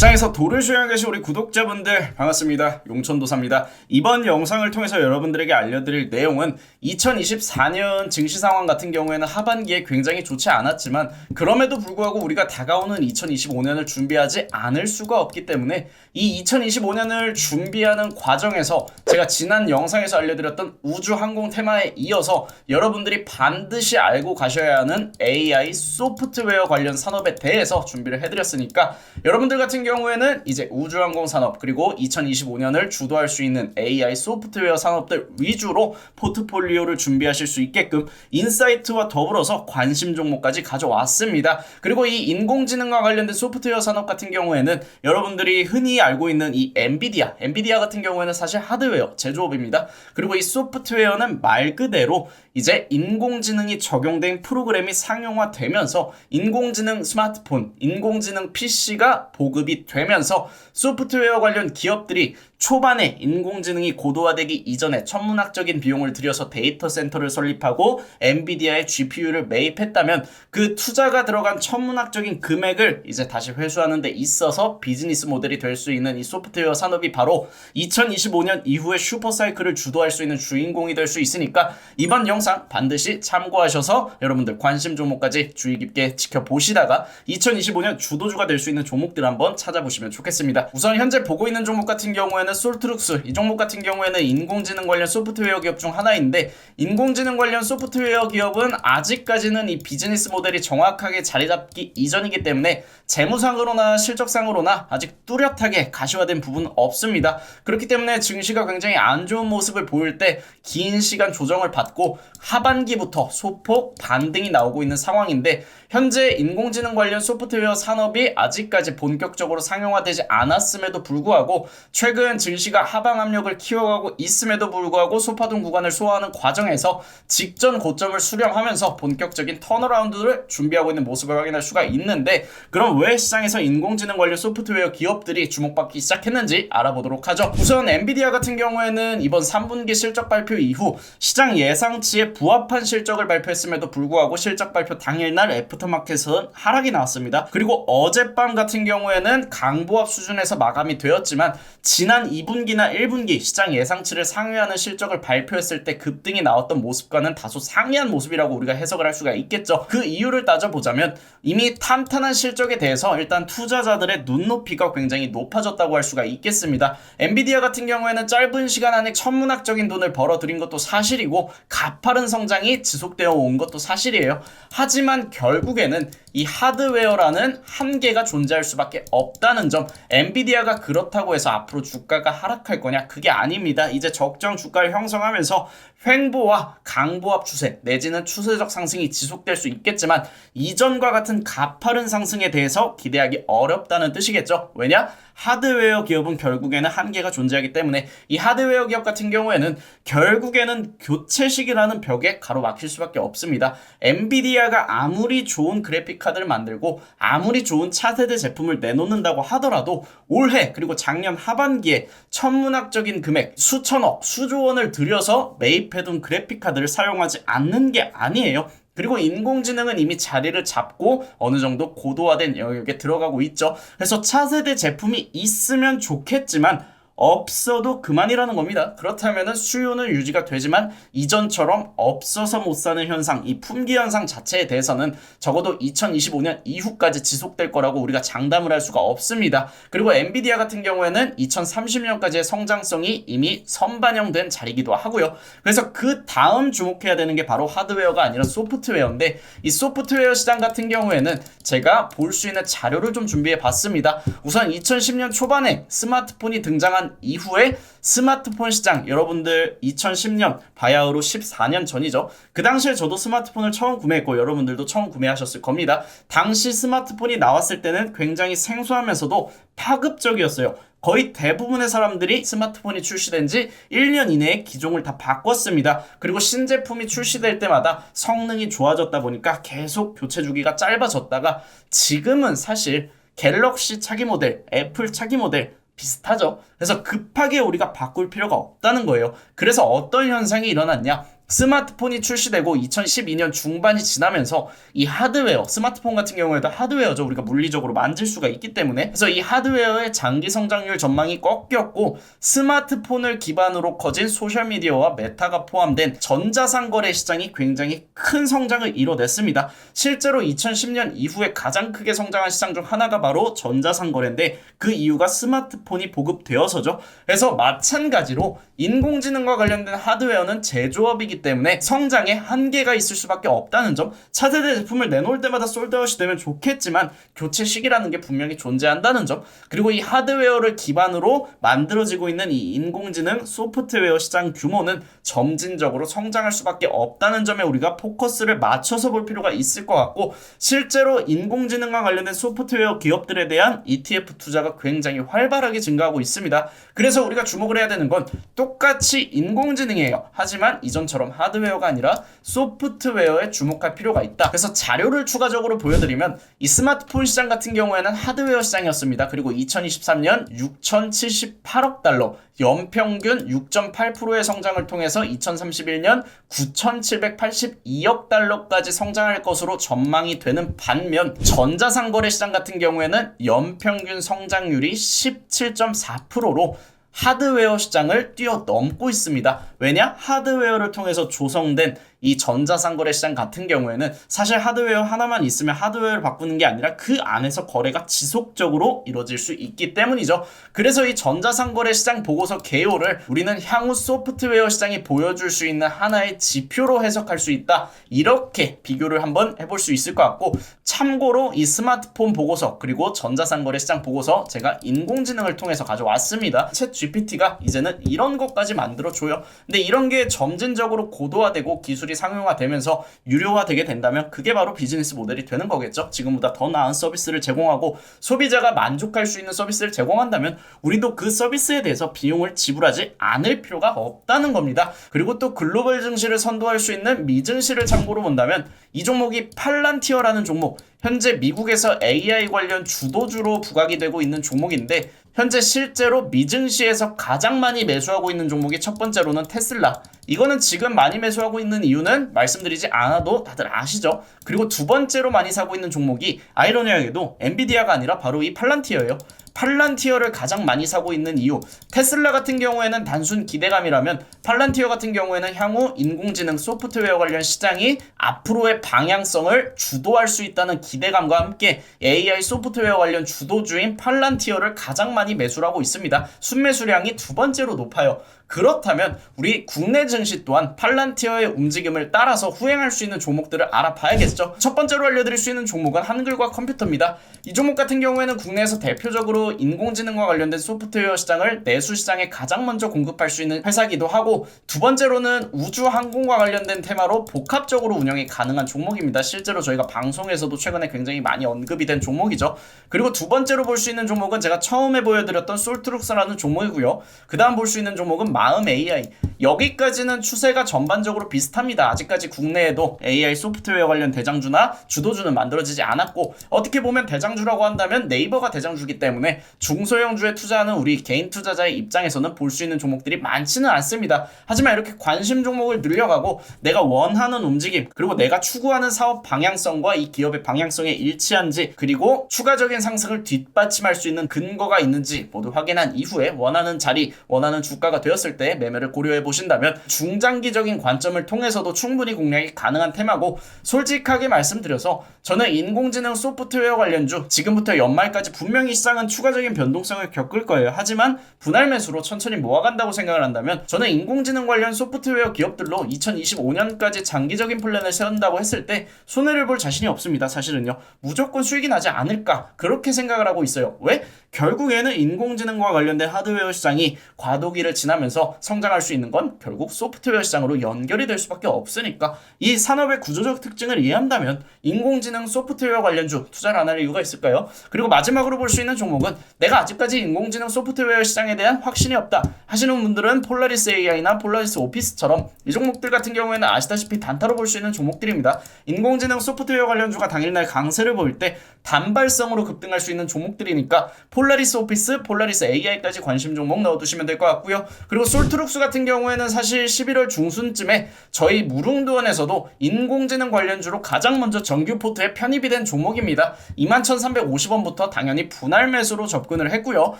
시장에서 도를 수행하고 계신 우리 구독자분들 반갑습니다. 용천도사입니다. 이번 영상을 통해서 여러분들에게 알려드릴 내용은 2024년 증시 상황 같은 경우에는 하반기에 굉장히 좋지 않았지만 그럼에도 불구하고 우리가 다가오는 2025년을 준비하지 않을 수가 없기 때문에 이 2025년을 준비하는 과정에서 제가 지난 영상에서 알려드렸던 우주항공 테마에 이어서 여러분들이 반드시 알고 가셔야 하는 AI 소프트웨어 관련 산업에 대해서 준비를 해드렸으니까 여러분들 같은 경우에는 이제 우주항공 산업 그리고 2025년을 주도할 수 있는 AI 소프트웨어 산업들 위주로 포트폴리오를 준비하실 수 있게끔 인사이트와 더불어서 관심 종목까지 가져왔습니다. 그리고 이 인공지능과 관련된 소프트웨어 산업 같은 경우에는 여러분들이 흔히 알고 있는 이 엔비디아 같은 경우에는 사실 하드웨어 제조업입니다. 그리고 이 소프트웨어는 말 그대로 이제 인공지능이 적용된 프로그램이 상용화되면서 인공지능 스마트폰, 인공지능 PC가 보급이 되면서 소프트웨어 관련 기업들이 초반에 인공지능이 고도화되기 이전에 천문학적인 비용을 들여서 데이터 센터를 설립하고 엔비디아의 GPU를 매입했다면 그 투자가 들어간 천문학적인 금액을 이제 다시 회수하는 데 있어서 비즈니스 모델이 될 수 있는 이 소프트웨어 산업이 바로 2025년 이후의 슈퍼사이클을 주도할 수 있는 주인공이 될 수 있으니까 이번 영상 반드시 참고하셔서 여러분들 관심 종목까지 주의 깊게 지켜보시다가 2025년 주도주가 될 수 있는 종목들 한번 찾아보시면 좋겠습니다. 우선 현재 보고 있는 종목 같은 경우에는 솔트룩스, 이 종목 같은 경우에는 인공지능 관련 소프트웨어 기업 중 하나인데 인공지능 관련 소프트웨어 기업은 아직까지는 이 비즈니스 모델이 정확하게 자리 잡기 이전이기 때문에 재무상으로나 실적상으로나 아직 뚜렷하게 가시화된 부분은 없습니다. 그렇기 때문에 증시가 굉장히 안 좋은 모습을 보일 때 긴 시간 조정을 받고 하반기부터 소폭 반등이 나오고 있는 상황인데 현재 인공지능 관련 소프트웨어 산업이 아직까지 본격적으로 상용화되지 않았음에도 불구하고 최근 증시가 하방 압력을 키워가고 있음에도 불구하고 소파동 구간을 소화하는 과정에서 직전 고점을 수렴하면서 본격적인 턴어라운드를 준비하고 있는 모습을 확인할 수가 있는데 그럼 왜 시장에서 인공지능 관련 소프트웨어 기업들이 주목받기 시작했는지 알아보도록 하죠. 우선 엔비디아 같은 경우에는 이번 3분기 실적 발표 이후 시장 예상치에 부합한 실적을 발표했음에도 불구하고 실적 발표 당일날 애프터마켓은 하락이 나왔습니다. 그리고 어젯밤 같은 경우에는 강보합 수준에서 마감이 되었지만 지난 2분기나 1분기 시장 예상치를 상회하는 실적을 발표했을 때 급등이 나왔던 모습과는 다소 상이한 모습이라고 우리가 해석을 할 수가 있겠죠. 그 이유를 따져보자면 이미 탄탄한 실적에 대해서 일단 투자자들의 눈높이가 굉장히 높아졌다고 할 수가 있겠습니다. 엔비디아 같은 경우에는 짧은 시간 안에 천문학적인 돈을 벌어들인 것도 사실이고 가파른 성장이 지속되어 온 것도 사실이에요. 하지만 결국에는 이 하드웨어라는 한계가 존재할 수밖에 없다는 점, 엔비디아가 그렇다고 해서 앞으로 주가가 하락할 거냐? 그게 아닙니다. 이제 적정 주가를 형성하면서 횡보와 강보합 추세 내지는 추세적 상승이 지속될 수 있겠지만 이전과 같은 가파른 상승에 대해서 기대하기 어렵다는 뜻이겠죠. 왜냐? 하드웨어 기업은 결국에는 한계가 존재하기 때문에 이 하드웨어 기업 같은 경우에는 결국에는 교체 시기라는 벽에 가로막힐 수밖에 없습니다. 엔비디아가 아무리 좋은 그래픽 카드를 만들고 아무리 좋은 차세대 제품을 내놓는다고 하더라도 올해 그리고 작년 하반기에 천문학적인 금액 수천억 수조 원을 들여서 매입해둔 그래픽 카드를 사용하지 않는 게 아니에요. 그리고 인공지능은 이미 자리를 잡고 어느 정도 고도화된 영역에 들어가고 있죠. 그래서 차세대 제품이 있으면 좋겠지만 없어도 그만이라는 겁니다. 그렇다면 수요는 유지가 되지만 이전처럼 없어서 못 사는 현상, 이 품귀 현상 자체에 대해서는 적어도 2025년 이후까지 지속될 거라고 우리가 장담을 할 수가 없습니다. 그리고 엔비디아 같은 경우에는 2030년까지의 성장성이 이미 선반영된 자리이기도 하고요. 그래서 그 다음 주목해야 되는 게 바로 하드웨어가 아니라 소프트웨어인데 이 소프트웨어 시장 같은 경우에는 제가 볼 수 있는 자료를 좀 준비해 봤습니다. 우선 2010년 초반에 스마트폰이 등장한 이후에 스마트폰 시장, 여러분들 2010년 바야흐로 14년 전이죠. 그 당시에 저도 스마트폰을 처음 구매했고 여러분들도 처음 구매하셨을 겁니다. 당시 스마트폰이 나왔을 때는 굉장히 생소하면서도 파급적이었어요. 거의 대부분의 사람들이 스마트폰이 출시된 지 1년 이내에 기종을 다 바꿨습니다. 그리고 신제품이 출시될 때마다 성능이 좋아졌다 보니까 계속 교체 주기가 짧아졌다가 지금은 사실 갤럭시 차기 모델, 애플 차기 모델 비슷하죠. 그래서 급하게 우리가 바꿀 필요가 없다는 거예요. 그래서 어떤 현상이 일어났냐? 스마트폰이 출시되고 2012년 중반이 지나면서 이 하드웨어, 스마트폰 같은 경우에도 하드웨어죠. 우리가 물리적으로 만질 수가 있기 때문에. 그래서 이 하드웨어의 장기 성장률 전망이 꺾였고 스마트폰을 기반으로 커진 소셜미디어와 메타가 포함된 전자상거래 시장이 굉장히 큰 성장을 이뤄냈습니다. 실제로 2010년 이후에 가장 크게 성장한 시장 중 하나가 바로 전자상거래인데 그 이유가 스마트폰이 보급되어서죠. 그래서 마찬가지로 인공지능과 관련된 하드웨어는 제조업이기 때문에 성장에 한계가 있을 수밖에 없다는 점, 차세대 제품을 내놓을 때마다 솔드아웃이 되면 좋겠지만 교체 시기라는 게 분명히 존재한다는 점, 그리고 이 하드웨어를 기반으로 만들어지고 있는 이 인공지능 소프트웨어 시장 규모는 점진적으로 성장할 수밖에 없다는 점에 우리가 포커스를 맞춰서 볼 필요가 있을 것 같고, 실제로 인공지능과 관련된 소프트웨어 기업들에 대한 ETF 투자가 굉장히 활발하게 증가하고 있습니다. 그래서 우리가 주목을 해야 되는 건 똑같이 인공지능이에요. 하지만 이전처럼 하드웨어가 아니라 소프트웨어에 주목할 필요가 있다. 그래서 자료를 추가적으로 보여드리면 이 스마트폰 시장 같은 경우에는 하드웨어 시장이었습니다. 그리고 2023년 6,078억 달러, 연평균 6.8%의 성장을 통해서 2031년 9,782억 달러까지 성장할 것으로 전망이 되는 반면 전자상거래 시장 같은 경우에는 연평균 성장률이 17.4%로 하드웨어 시장을 뛰어넘고 있습니다. 왜냐? 하드웨어를 통해서 조성된 이 전자상거래 시장 같은 경우에는 사실 하드웨어 하나만 있으면 하드웨어를 바꾸는 게 아니라 그 안에서 거래가 지속적으로 이루어질 수 있기 때문이죠. 그래서 이 전자상거래 시장 보고서 개요를 우리는 향후 소프트웨어 시장이 보여줄 수 있는 하나의 지표로 해석할 수 있다. 이렇게 비교를 한번 해볼 수 있을 것 같고, 참고로 이 스마트폰 보고서 그리고 전자상거래 시장 보고서 제가 인공지능을 통해서 가져왔습니다. 챗 GPT가 이제는 이런 것까지 만들어줘요. 근데 이런 게 점진적으로 고도화되고 기술이 상용화되면서 유료화되게 된다면 그게 바로 비즈니스 모델이 되는 거겠죠. 지금보다 더 나은 서비스를 제공하고 소비자가 만족할 수 있는 서비스를 제공한다면 우리도 그 서비스에 대해서 비용을 지불하지 않을 필요가 없다는 겁니다. 그리고 또 글로벌 증시를 선도할 수 있는 미증시를 참고로 본다면 이 종목이 팔란티어라는 종목, 현재 미국에서 AI 관련 주도주로 부각이 되고 있는 종목인데 현재 실제로 미증시에서 가장 많이 매수하고 있는 종목이 첫 번째로는 테슬라. 이거는 지금 많이 매수하고 있는 이유는 말씀드리지 않아도 다들 아시죠? 그리고 두 번째로 많이 사고 있는 종목이 아이러니하게도 엔비디아가 아니라 바로 이 팔란티어예요. 팔란티어를 가장 많이 사고 있는 이유, 테슬라 같은 경우에는 단순 기대감이라면 팔란티어 같은 경우에는 향후 인공지능 소프트웨어 관련 시장이 앞으로의 방향성을 주도할 수 있다는 기대감과 함께 AI 소프트웨어 관련 주도주인 팔란티어를 가장 많이 매수를 하고 있습니다. 순매수량이 두 번째로 높아요. 그렇다면 우리 국내 증시 또한 팔란티어의 움직임을 따라서 후행할 수 있는 종목들을 알아봐야겠죠. 첫 번째로 알려드릴 수 있는 종목은 한글과 컴퓨터입니다. 이 종목 같은 경우에는 국내에서 대표적으로 인공지능과 관련된 소프트웨어 시장을 내수 시장에 가장 먼저 공급할 수 있는 회사이기도 하고, 두 번째로는 우주 항공과 관련된 테마로 복합적으로 운영이 가능한 종목입니다. 실제로 저희가 방송에서도 최근에 굉장히 많이 언급이 된 종목이죠. 그리고 두 번째로 볼 수 있는 종목은 제가 처음에 보여드렸던 솔트룩스라는 종목이고요. 그 다음 볼 수 있는 종목은 마음 AI. 여기까지는 추세가 전반적으로 비슷합니다. 아직까지 국내에도 AI 소프트웨어 관련 대장주나 주도주는 만들어지지 않았고, 어떻게 보면 대장주라고 한다면 네이버가 대장주기 때문에 중소형주에 투자하는 우리 개인 투자자의 입장에서는 볼 수 있는 종목들이 많지는 않습니다. 하지만 이렇게 관심 종목을 늘려가고 내가 원하는 움직임, 그리고 내가 추구하는 사업 방향성과 이 기업의 방향성에 일치한지, 그리고 추가적인 상승을 뒷받침할 수 있는 근거가 있는지 모두 확인한 이후에 원하는 자리, 원하는 주가가 되었을 때 매매를 고려해 보신다면 중장기적인 관점을 통해서도 충분히 공략이 가능한 테마고, 솔직하게 말씀드려서 저는 인공지능 소프트웨어 관련주 지금부터 연말까지 분명히 시장은 추가적인 변동성을 겪을 거예요. 하지만 분할 매수로 천천히 모아간다고 생각을 한다면 저는 인공지능 관련 소프트웨어 기업들로 2025년까지 장기적인 플랜을 세운다고 했을 때 손해를 볼 자신이 없습니다. 사실은요. 무조건 수익이 나지 않을까 그렇게 생각을 하고 있어요. 왜? 결국에는 인공지능과 관련된 하드웨어 시장이 과도기를 지나면서 성장할 수 있는 건 결국 소프트웨어 시장으로 연결이 될 수밖에 없으니까 이 산업의 구조적 특징을 이해한다면 인공지능 소프트웨어 관련주 투자를 안 할 이유가 있을까요? 그리고 마지막으로 볼 수 있는 종목은 내가 아직까지 인공지능 소프트웨어 시장에 대한 확신이 없다 하시는 분들은 폴라리스 AI나 폴라리스 오피스처럼 이 종목들 같은 경우에는 아시다시피 단타로 볼 수 있는 종목들입니다. 인공지능 소프트웨어 관련주가 당일날 강세를 보일 때 단발성으로 급등할 수 있는 종목들이니까 폴라리스 오피스, 폴라리스 AI까지 관심 종목 넣어두시면 될 것 같고요. 그리고 그리고 솔트룩스 같은 경우에는 사실 11월 중순쯤에 저희 무릉도원에서도 인공지능 관련주로 가장 먼저 정규 포트에 편입이 된 종목입니다. 21,350원부터 당연히 분할 매수로 접근을 했고요.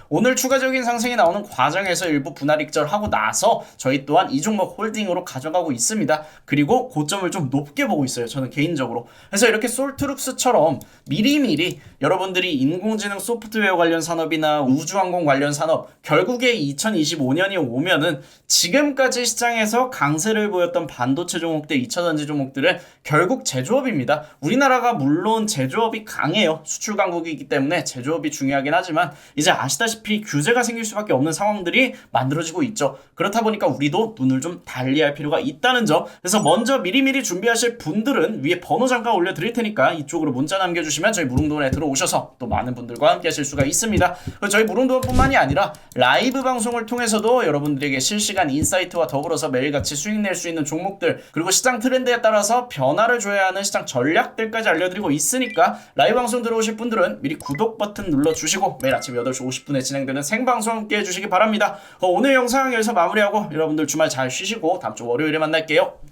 오늘 추가적인 상승이 나오는 과정에서 일부 분할 익절하고 나서 저희 또한 이 종목 홀딩으로 가져가고 있습니다. 그리고 고점을 좀 높게 보고 있어요. 저는 개인적으로. 그래서 이렇게 솔트룩스처럼 미리미리 여러분들이 인공지능 소프트웨어 관련 산업이나 우주항공 관련 산업, 결국에 2025년이 오면은 지금까지 시장에서 강세를 보였던 반도체 종목들, 2차전지 종목들은 결국 제조업입니다. 우리나라가 물론 제조업이 강해요. 수출 강국이기 때문에 제조업이 중요하긴 하지만 이제 아시다시피 규제가 생길 수밖에 없는 상황들이 만들어지고 있죠. 그렇다 보니까 우리도 눈을 좀 달리할 필요가 있다는 점. 그래서 먼저 미리미리 준비하실 분들은 위에 번호 잠깐 올려드릴 테니까 이쪽으로 문자 남겨주시면 저희 무릉도원에 들어오셔서 또 많은 분들과 함께 하실 수가 있습니다. 저희 무릉도원뿐만이 아니라 라이브 방송을 통해서도 여러분들에게 실시간 인사이트와 더불어서 매일같이 수익 낼 수 있는 종목들, 그리고 시장 트렌드에 따라서 변화를 줘야 하는 시장 전략들까지 알려드리고 있으니까 라이브 방송 들어오실 분들은 미리 구독 버튼 눌러주시고 매일 아침 8시 50분에 진행되는 생방송 함께 해주시기 바랍니다. 오늘 영상 여기서 마무리하고 여러분들 주말 잘 쉬시고 다음 주 월요일에 만날게요.